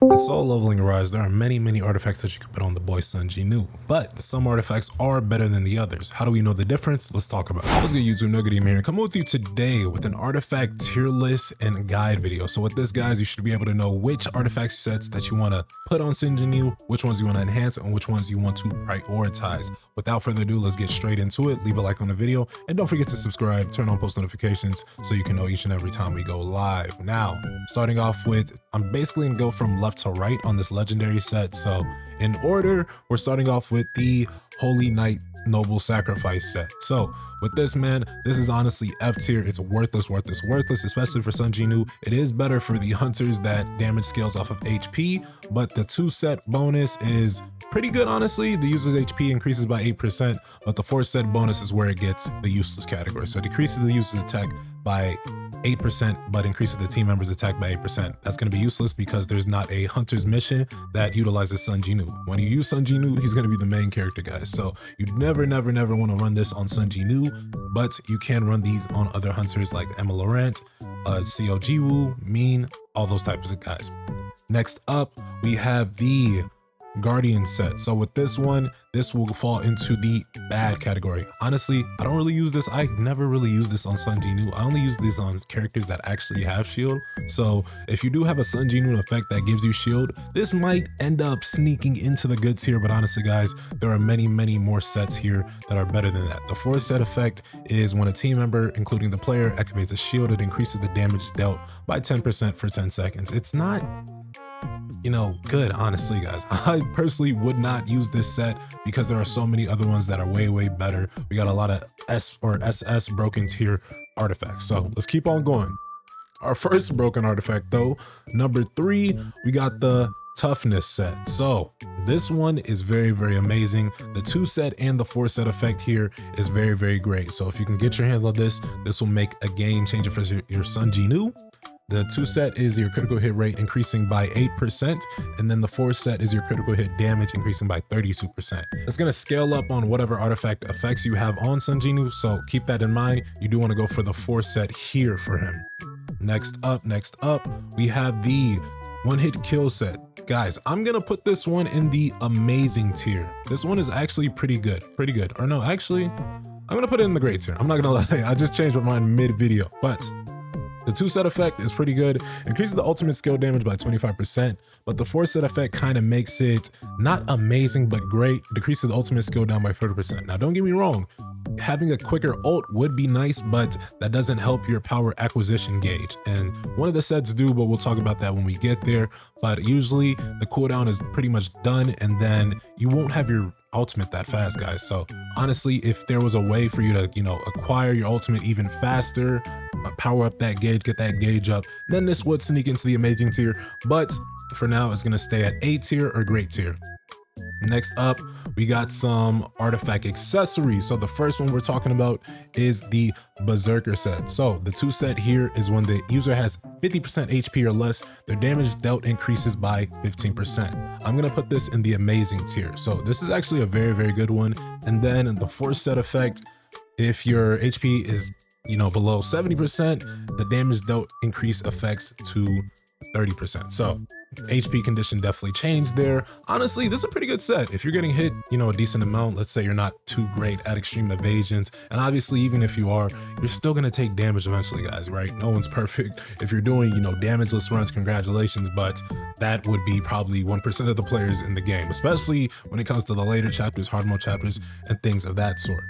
In Soul Leveling Rise, there are many artifacts that you can put on the boy son Jinwoo, but some artifacts are better than the others. How do we know the difference? Let's talk about it. What's good, YouTube? Nugget here, and come with you today with an artifact tier list and guide video. So with this, guys, you should be able to know which artifact sets that you want to put on Jinwoo, which ones you want to enhance, and which ones you want to prioritize. Without further ado, let's get straight into it. Leave a like on the video, and don't forget to subscribe, turn on post notifications so you can know each and every time we go live. Now, starting off with, I'm basically gonna go from left to right on this legendary set. So in order, we're starting off with the Holy Knight Noble Sacrifice set. So with this, man, this is honestly F tier. It's worthless, especially for Sun Jinwoo. It is better for the hunters that damage scales off of HP, but the 2 set bonus is pretty good, honestly. The user's HP increases by 8%, but the 4 set bonus is where it gets the useless category. So it decreases the user's attack by 8%, but increases the team member's attack by 8%. That's going to be useless because there's not a hunter's mission that utilizes Sun Jinwoo. When you use Sun Jinwoo, he's going to be the main character, guys. So you never want to run this on Sun Jinwoo, but you can run these on other hunters like Emma Laurent, CO Jinwoo, Mean, all those types of guys. Next up, we have the Guardian set. So with this one, this will fall into the bad category. Honestly, I don't really use this. I never really use this on Sun Jinwoo. I only use this on characters that actually have shield. So if you do have a Sun Jinwoo effect that gives you shield, this might end up sneaking into the good tier. But honestly, guys, there are many more sets here that are better than that. The 4th set effect is when a team member, including the player, activates a shield, it increases the damage dealt by 10% for 10 seconds. It's not, you know, good, honestly, guys. I personally would not use this set because there are so many other ones that are way better. We got a lot of S or SS broken tier artifacts. So let's keep on going. Our first broken artifact, though, number 3, we got the toughness set. So this one is very amazing. The 2 set and the 4 set effect here is very great. So if you can get your hands on this, this will make a game changer for your Sun Jinwoo. The 2 set is your critical hit rate increasing by 8%, and then the 4 set is your critical hit damage increasing by 32%. It's going to scale up on whatever artifact effects you have on Sun Jinwoo, so keep that in mind. You do want to go for the 4 set here for him. Next up, we have the one-hit kill set. Guys, I'm going to put this one in the amazing tier. This one is actually pretty good. Or no, actually, I'm going to put it in the great tier. I'm not going to lie, I just changed my mind mid-video, but the 2 set effect is pretty good, increases the ultimate skill damage by 25%, but the 4 set effect kind of makes it not amazing, but great, decreases the ultimate skill down by 30%. Now, don't get me wrong, having a quicker ult would be nice, but that doesn't help your power acquisition gauge. And one of the sets do, but we'll talk about that when we get there. But usually the cooldown is pretty much done, and then you won't have your ultimate that fast, guys. So honestly, if there was a way for you to, you know, acquire your ultimate even faster, power up that gauge, get that gauge up, then this would sneak into the amazing tier. But for now, it's going to stay at A tier or great tier. Next up, we got some artifact accessories. So the first one we're talking about is the Berserker set. So the 2 set here is when the user has 50% HP or less, their damage dealt increases by 15%. I'm gonna put this in the amazing tier. So this is actually a very good one. And then the 4 set effect, if your HP is, you know, below 70%, the damage dealt increase affects to 30%. So HP condition definitely changed there. Honestly, this is a pretty good set. If you're getting hit, you know, a decent amount, let's say you're not too great at extreme evasions, and obviously even if you are, you're still gonna take damage eventually, guys, right? No one's perfect. If you're doing, you know, damageless runs, congratulations, but that would be probably 1% of the players in the game, especially when it comes to the later chapters, hard mode chapters, and things of that sort.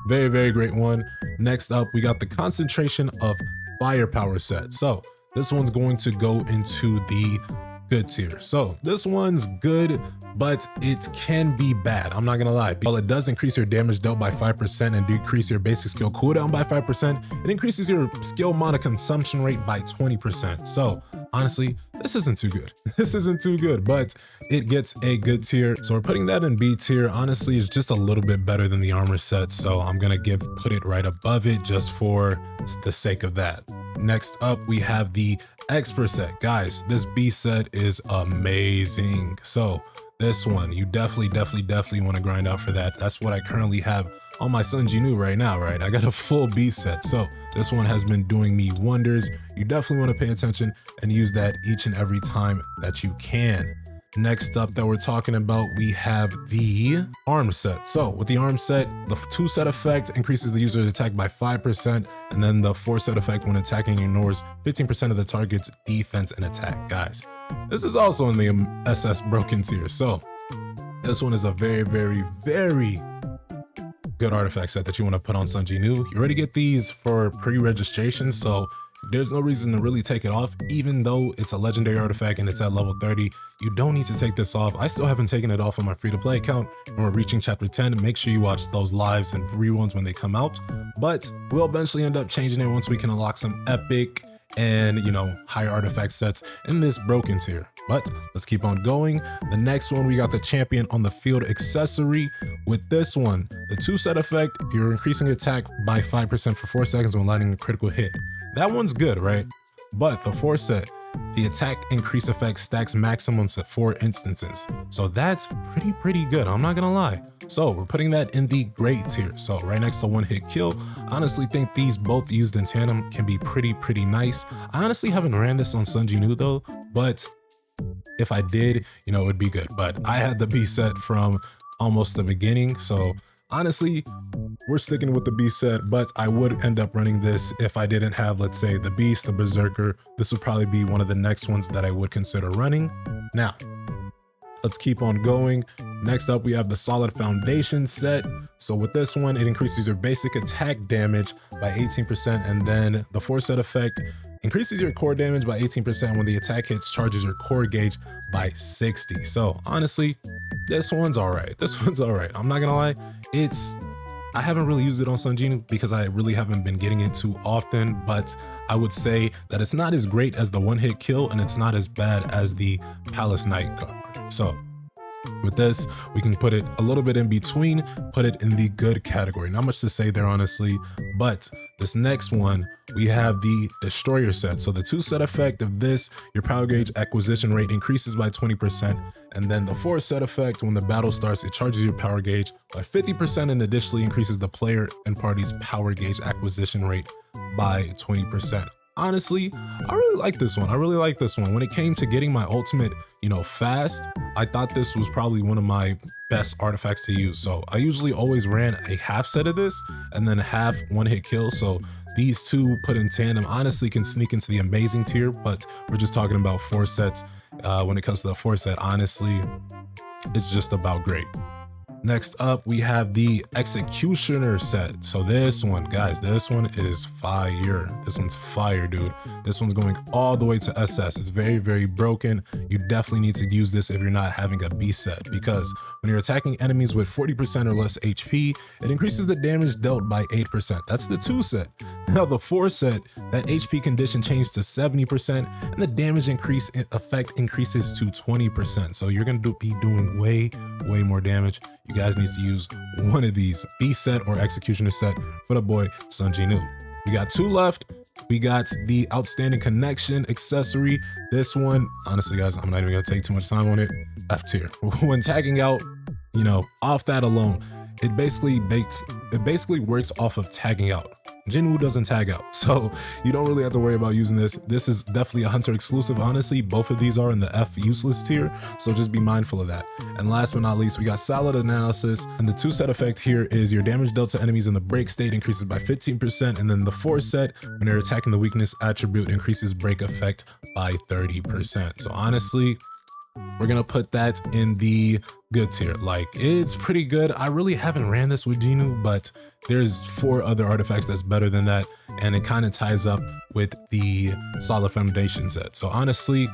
Very great one. Next up, we got the concentration of firepower set. So this one's going to go into the good tier. So this one's good, but it can be bad. I'm not gonna lie. While it does increase your damage dealt by 5% and decrease your basic skill cooldown by 5%, it increases your skill mana consumption rate by 20%. So honestly, this isn't too good. This isn't too good, but it gets a good tier. So we're putting that in B tier. Honestly, it's just a little bit better than the armor set. So I'm gonna put it right above it just for the sake of that. Next up, we have the Expert set. Guys, this B set is amazing. So This one, you definitely want to grind out for that. That's what I currently have on my son Jinwoo right now, right? I got a full B set, so this one has been doing me wonders. You definitely want to pay attention and use that each and every time that you can. Next up that we're talking about, we have the arm set. So with the arm set, the 2 set effect increases the user's attack by 5%, and then the 4 set effect when attacking ignores 15% of the target's defense and attack. Guys, this is also in the SS broken tier. So this one is a very good artifact set that you want to put on Sun Jinwoo. You already get these for pre-registration, so there's no reason to really take it off. Even though it's a legendary artifact and it's at level 30, you don't need to take this off. I still haven't taken it off on my free-to-play account, and we're reaching chapter 10. Make sure you watch those lives and reruns when they come out, but we'll eventually end up changing it once we can unlock some epic and, you know, higher artifact sets in this broken tier. But let's keep on going. The next one, we got the champion on the field accessory. With this one, the 2 set effect, you're increasing attack by 5% for 4 seconds when landing a critical hit. That one's good, right? But the 4 set, the attack increase effect stacks maximums at 4 instances. So that's pretty good, I'm not gonna lie. So we're putting that in the great tier. So right next to one hit kill. I honestly think these both used in tandem can be pretty nice. I honestly haven't ran this on Sun Jinwoo though, but if I did, you know, it would be good. But I had the B set from almost the beginning, so honestly, we're sticking with the B set, but I would end up running this if I didn't have, let's say, the Beast, the Berserker. This would probably be one of the next ones that I would consider running. Now, let's keep on going. Next up, we have the Solid Foundation set. So with this one, it increases your basic attack damage by 18%, and then the 4 set effect increases your core damage by 18% when the attack hits, charges your core gauge by 60. So honestly, this one's all right. This one's all right. I'm not gonna lie. I haven't really used it on Sun Jinwoo because I really haven't been getting it too often, but I would say that it's not as great as the one hit kill, and it's not as bad as the Palace Night Guard. So with this, we can put it a little bit in between, put it in the good category. Not much to say there, honestly, but this next one, we have the Destroyer set. So the 2 set effect of this, your power gauge acquisition rate increases by 20%, and then the 4 set effect, when the battle starts, it charges your power gauge by 50% and additionally increases the player and party's power gauge acquisition rate by 20%. Honestly, I really like this one. I really like this one. When it came to getting my ultimate, you know, fast, I thought this was probably one of my best artifacts to use. So I usually always ran a half set of this and then half one hit kill. So these 2 put in tandem honestly can sneak into the amazing tier, but we're just talking about 4 sets. When it comes to the 4 set, honestly, it's just about great. Next up, we have the Executioner set. So this one, guys, this one is fire. This one's fire, dude. This one's going all the way to SS. It's very broken. You definitely need to use this if you're not having a B set, because when you're attacking enemies with 40% or less HP, it increases the damage dealt by 8%. That's the 2 set. Now the 4 set, that HP condition changed to 70%, and the damage increase effect increases to 20%. So you're gonna be doing way more damage. You guys need to use one of these, B set or Executioner set, for the boy Sun Jinwoo. We got 2 left. We got the Outstanding Connection accessory. This one, honestly guys, I'm not even gonna take too much time on it. F tier. When tagging out, you know, off that alone, it basically works off of tagging out. Jinwoo doesn't tag out, so you don't really have to worry about using this. This is definitely a hunter exclusive. Honestly, both of these are in the F useless tier, so just be mindful of that. And last but not least, we got Solid Analysis, and the 2 set effect here is your damage dealt to enemies in the break state increases by 15%, and then the 4 set, when they're attacking the weakness attribute, increases break effect by 30%. So honestly, we're gonna put that in the good tier. Like, it's pretty good. I really haven't ran this with Jinwoo, but there's 4 other artifacts that's better than that, and it kind of ties up with the Solid Foundation set. So honestly,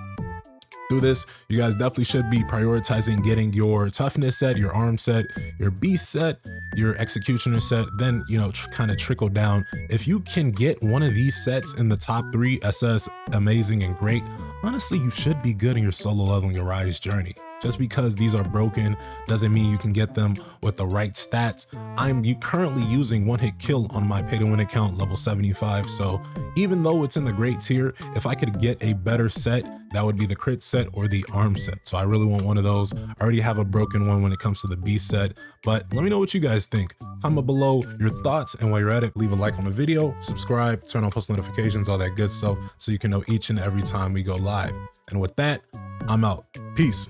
through this, you guys definitely should be prioritizing getting your toughness set, your arm set, your beast set, your executioner set, then, you know, kind of trickle down. If you can get one of these sets in the top 3, SS, amazing and great, honestly, you should be good in your solo leveling your Rise journey. Just because these are broken doesn't mean you can get them with the right stats. I'm currently using one hit kill on my pay to win account level 75. So even though it's in the great tier, if I could get a better set that would be the crit set or the arm set. So I really want one of those. I already have a broken one when it comes to the B set, but let me know what you guys think. Comment below your thoughts, and while you're at it, leave a like on the video, subscribe, turn on post notifications, all that good stuff, so you can know each and every time we go live. And with that, I'm out. Peace.